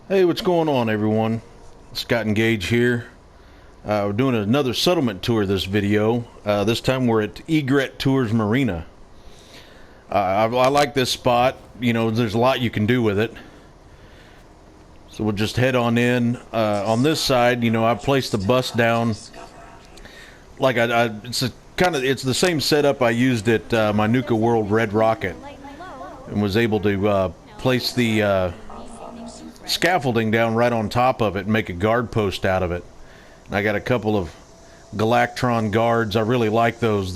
Hey, what's going on, everyone? Scott and Gage here. We're doing another settlement tour this video. This time we're at Egret Tours Marina. I like this spot. You know, there's a lot you can do with it. So we'll just head on in. On this side, you know, I've placed the bus down. Like it's the same setup I used at my Nuka World Red Rocket, and was able to place the scaffolding down right on top of it and make a guard post out of it. And I got a couple of Galactron guards. I really like those.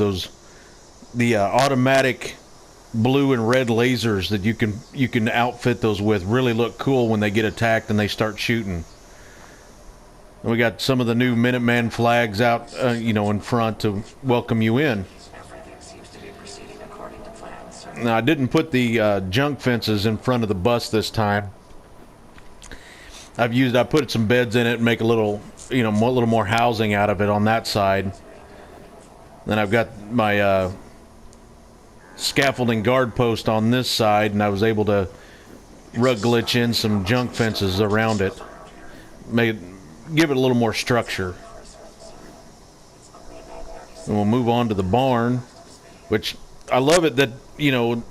The automatic blue and red lasers that you can outfit those with really look cool when they get attacked and they start shooting. And we got some of the new Minuteman flags out, you know, in front to welcome you in. Now, I didn't put the junk fences in front of the bus this time. I put some beds in it and make a little, you know, a little more housing out of it on that side. Then I've got my scaffolding guard post on this side, and I was able to rug glitch in some junk fences around it, give it a little more structure. And we'll move on to the barn, which I love it that, you know,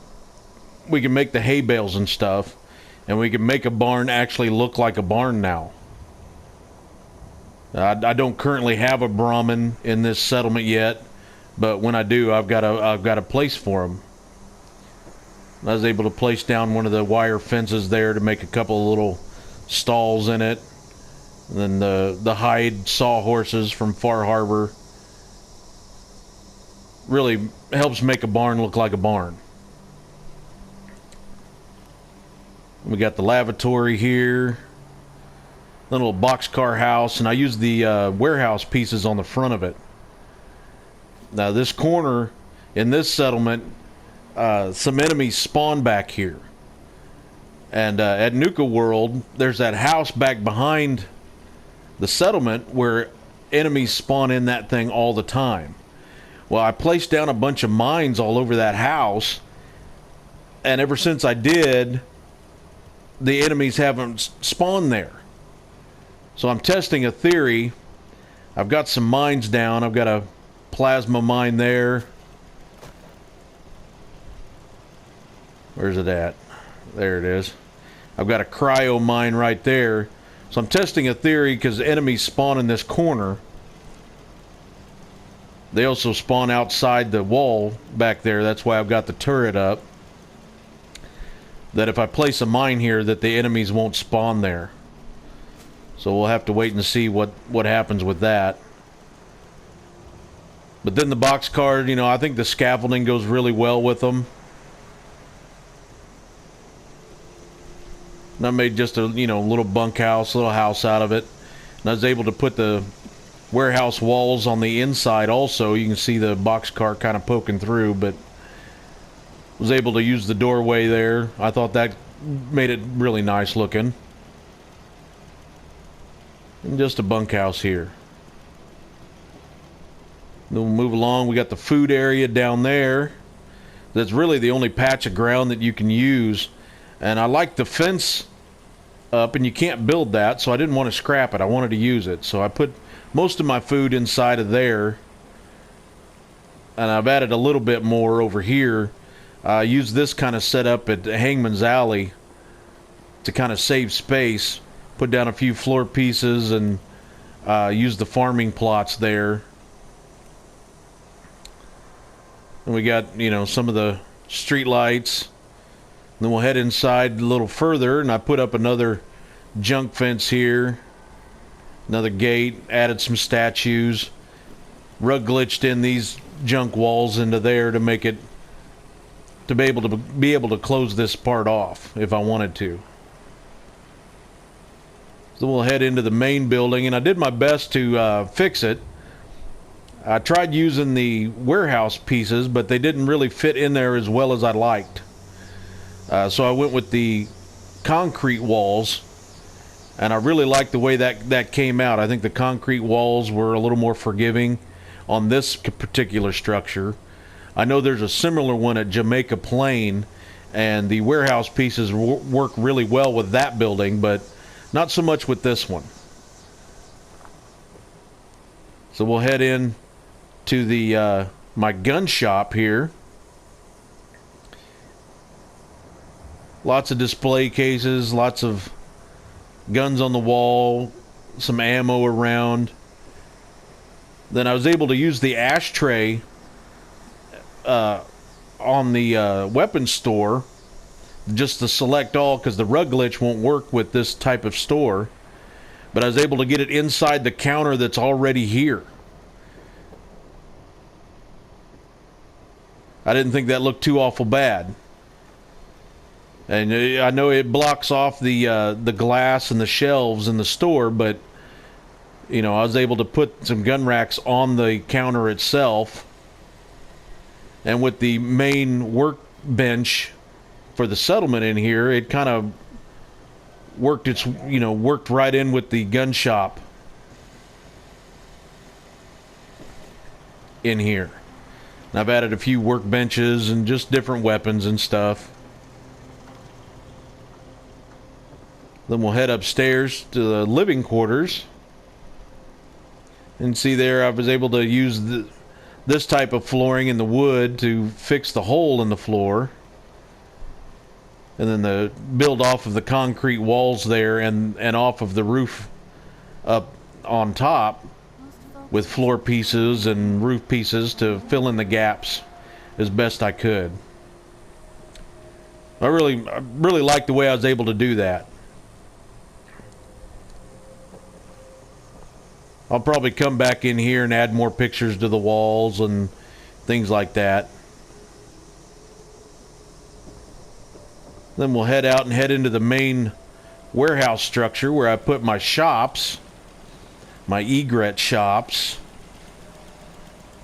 we can make the hay bales and stuff. And we can make a barn actually look like a barn now. I don't currently have a Brahmin in this settlement yet, but when I do, I've got a place for them. I was able to place down one of the wire fences there to make a couple of little stalls in it. And then the hide sawhorses from Far Harbor really helps make a barn look like a barn. We got the lavatory here, a little boxcar house, and I used the warehouse pieces on the front of it. Now this corner in this settlement, some enemies spawn back here. And at Nuka World, there's that house back behind the settlement where enemies spawn in that thing all the time. Well, I placed down a bunch of mines all over that house, and ever since I did, the enemies haven't spawned there. So I'm testing a theory. I've got some mines down. I've got a plasma mine there. Where's it at? There it is. I've got a cryo mine right there. So I'm testing a theory because enemies spawn in this corner. They also spawn outside the wall back there. That's why I've got the turret up. That if I place a mine here, that the enemies won't spawn there. So we'll have to wait and see what happens with that. But then the boxcar, you know, I think the scaffolding goes really well with them. And I made just a, you know, little bunkhouse, little house out of it. And I was able to put the warehouse walls on the inside also. You can see the boxcar kind of poking through, but was able to use the doorway there. I thought that made it really nice looking. And just a bunkhouse here. Then we'll move along. We got the food area down there. That's really the only patch of ground that you can use. And I like the fence up, and you can't build that, so I didn't want to scrap it. I wanted to use it. So I put most of my food inside of there. And I've added a little bit more over here. I used this kind of setup at Hangman's Alley to kind of save space. Put down a few floor pieces and use the farming plots there. And we got, you know, some of the street lights. Then we'll head inside a little further, and I put up another junk fence here. Another gate, added some statues. Rug glitched in these junk walls into there to make it to be able to close this part off if I wanted to. So we'll head into the main building, and I did my best to fix it. I tried using the warehouse pieces, but they didn't really fit in there as well as I liked. So I went with the concrete walls, and I really liked the way that came out. I think the concrete walls were a little more forgiving on this particular structure. I know there's a similar one at Jamaica Plain, and the warehouse pieces work really well with that building, but Not so much with this one. So we'll head in to the my gun shop here. Lots of display cases, lots of guns on the wall, some ammo around. Then I was able to use the ashtray on the weapons store just to select all, because the rug glitch won't work with this type of store. But I was able to get it inside the counter that's already here. I didn't think that looked too awful bad. And I know it blocks off the glass and the shelves in the store, but you know, I was able to put some gun racks on the counter itself. And with the main workbench for the settlement in here, it kind of worked right in with the gun shop in here. And I've added a few workbenches and just different weapons and stuff. Then we'll head upstairs to the living quarters. And see there, I was able to use this type of flooring in the wood to fix the hole in the floor. And then the build off of the concrete walls there and off of the roof up on top with floor pieces and roof pieces to fill in the gaps as best I could. I really liked the way I was able to do that. I'll probably come back in here and add more pictures to the walls and things like that. Then we'll head out and head into the main warehouse structure where I put my shops, my Egret shops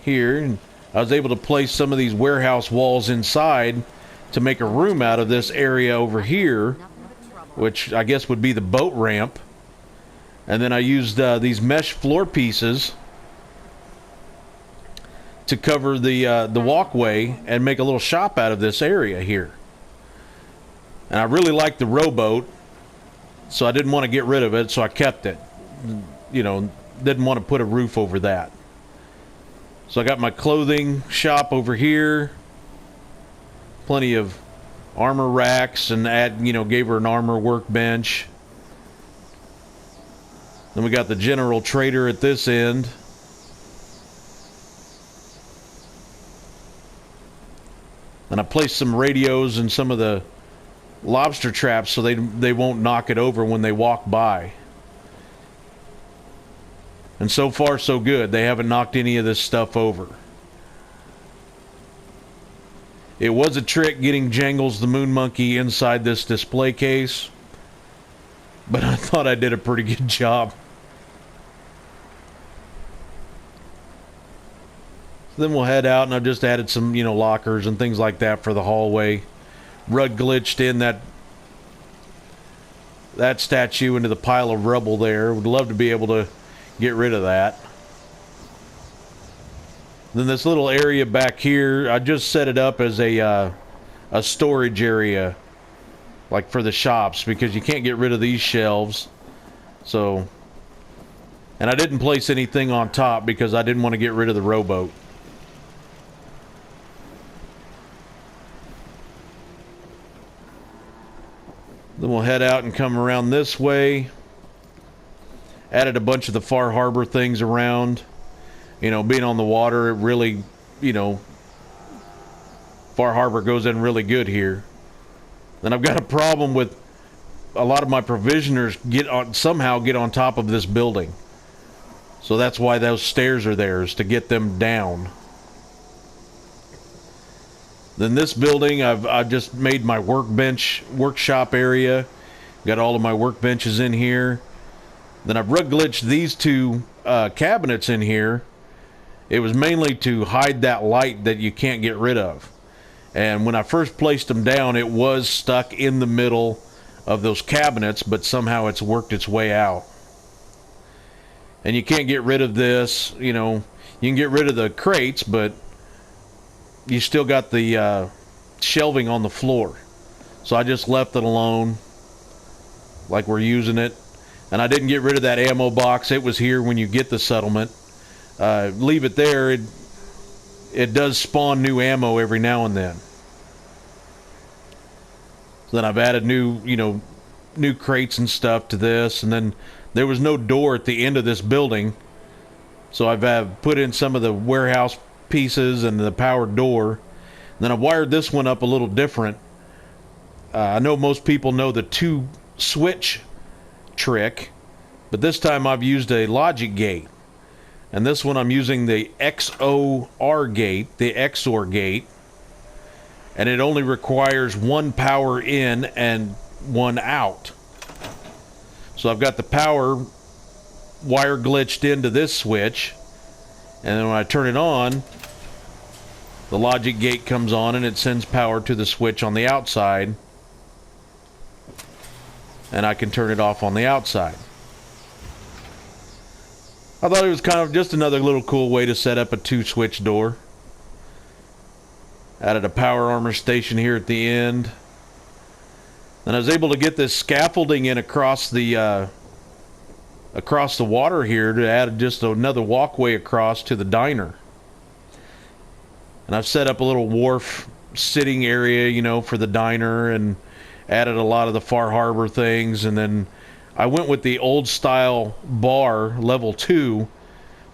here. And I was able to place some of these warehouse walls inside to make a room out of this area over here, which I guess would be the boat ramp. And then I used these mesh floor pieces to cover the walkway and make a little shop out of this area here. And I really liked the rowboat, so I didn't want to get rid of it, so I kept it. You know, didn't want to put a roof over that. So I got my clothing shop over here. Plenty of armor racks, and gave her an armor workbench. Then we got the general trader at this end. And I placed some radios and some of the lobster traps so they won't knock it over when they walk by. And so far so good. They haven't knocked any of this stuff over. It was a trick getting Jangles the Moon Monkey inside this display case, but I thought I did a pretty good job. Then we'll head out, and I've just added some, lockers and things like that for the hallway. Rug glitched in that statue into the pile of rubble there. Would love to be able to get rid of that. Then this little area back here, I just set it up as a storage area, like for the shops, because you can't get rid of these shelves. So, and I didn't place anything on top because I didn't want to get rid of the rowboat. Then we'll head out and come around this way. Added a bunch of the Far Harbor things around. Being on the water, it really, Far Harbor goes in really good here. Then I've got a problem with a lot of my provisioners somehow get on top of this building. So that's why those stairs are there, is to get them down. Then this building, I've just made my workshop area. Got all of my workbenches in here. Then I've rug glitched these two cabinets in here. It was mainly to hide that light that you can't get rid of. And when I first placed them down, it was stuck in the middle of those cabinets, but somehow it's worked its way out. And you can't get rid of this. You can get rid of the crates, but you still got the shelving on the floor. So I just left it alone, like we're using it. And I didn't get rid of that ammo box. It was here when you get the settlement. Leave it there. It does spawn new ammo every now and then. So then I've added new crates and stuff to this. And then there was no door at the end of this building. So I've put in some of the warehouse pieces and the power door. And then I wired this one up a little different. I know most people know the 2-switch trick, but this time I've used a logic gate. And this one I'm using the XOR gate, the XOR gate. And it only requires 1 power in and 1 out. So I've got the power wire glitched into this switch, and then when I turn it on, the logic gate comes on and it sends power to the switch on the outside, and I can turn it off on the outside. I thought it was kind of just another little cool way to set up a 2-switch door. Added a power armor station here at the end. And I was able to get this scaffolding in across the water here to add just another walkway across to the diner. And I've set up a little wharf sitting area, for the diner, and added a lot of the Far Harbor things. And then I went with the old style bar level 2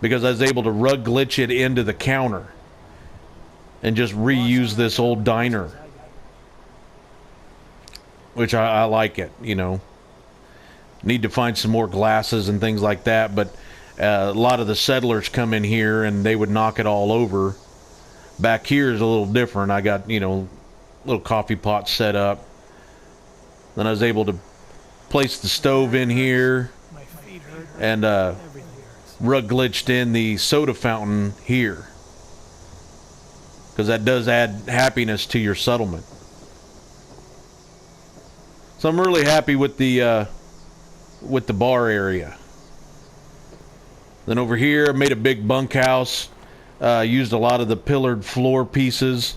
because I was able to rug glitch it into the counter and just reuse this old diner, which I like it. Need to find some more glasses and things like that, but a lot of the settlers come in here and they would knock it all over. Back here is a little different. I got little coffee pot set up. Then I was able to place the stove in here and rug glitched in the soda fountain here, because that does add happiness to your settlement. So I'm really happy with the bar area. Then over here I made a big bunkhouse. Used a lot of the pillared floor pieces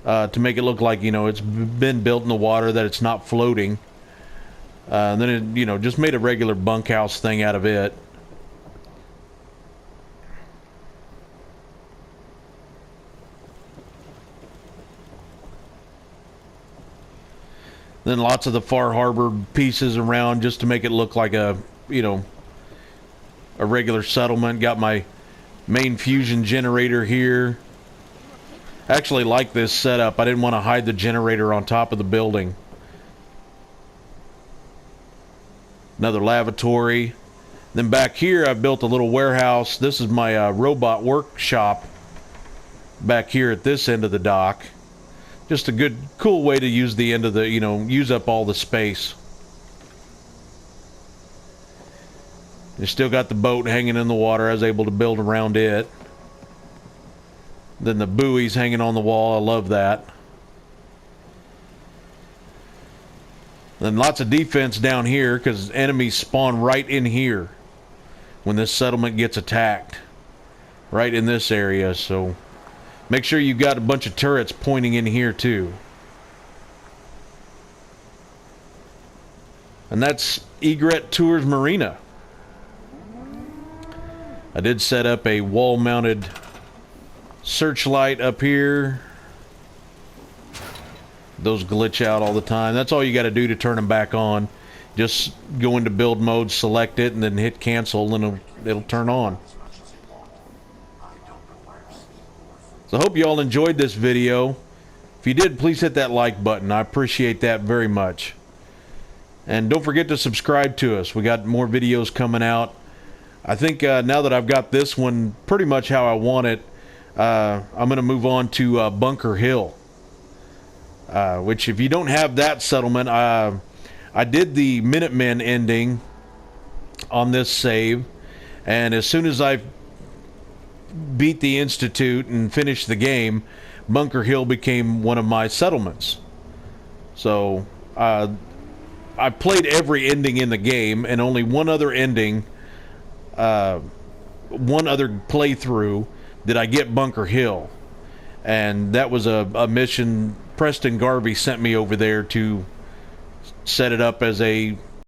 to make it look like it's been built in the water, that it's not floating. And then it just made a regular bunkhouse thing out of it. Then lots of the Far Harbor pieces around just to make it look like a regular settlement. Got my main fusion generator here. I actually like this setup. I didn't want to hide the generator on top of the building. Another lavatory. Then back here I've built a little warehouse. This is my robot workshop back here at this end of the dock. Just a good, cool way to use the end of the, use up all the space. You still got the boat hanging in the water. I was able to build around it. Then the buoys hanging on the wall. I love that. Then lots of defense down here because enemies spawn right in here when this settlement gets attacked. Right in this area, so make sure you've got a bunch of turrets pointing in here too. And that's Egret Tours Marina. I did set up a wall-mounted searchlight up here. Those glitch out all the time. That's all you got to do to turn them back on. Just go into build mode, select it, and then hit cancel, and it'll turn on. So I hope you all enjoyed this video. If you did, please hit that like button. I appreciate that very much. And don't forget to subscribe to us. We got more videos coming out. I think now that I've got this one pretty much how I want it, I'm going to move on to Bunker Hill. Which, if you don't have that settlement, I did the Minutemen ending on this save. And as soon as I beat the Institute and finished the game, Bunker Hill became one of my settlements. So I played every ending in the game, and only one other ending, one other playthrough did I get Bunker Hill, and that was a mission Preston Garvey sent me over there to set it up as a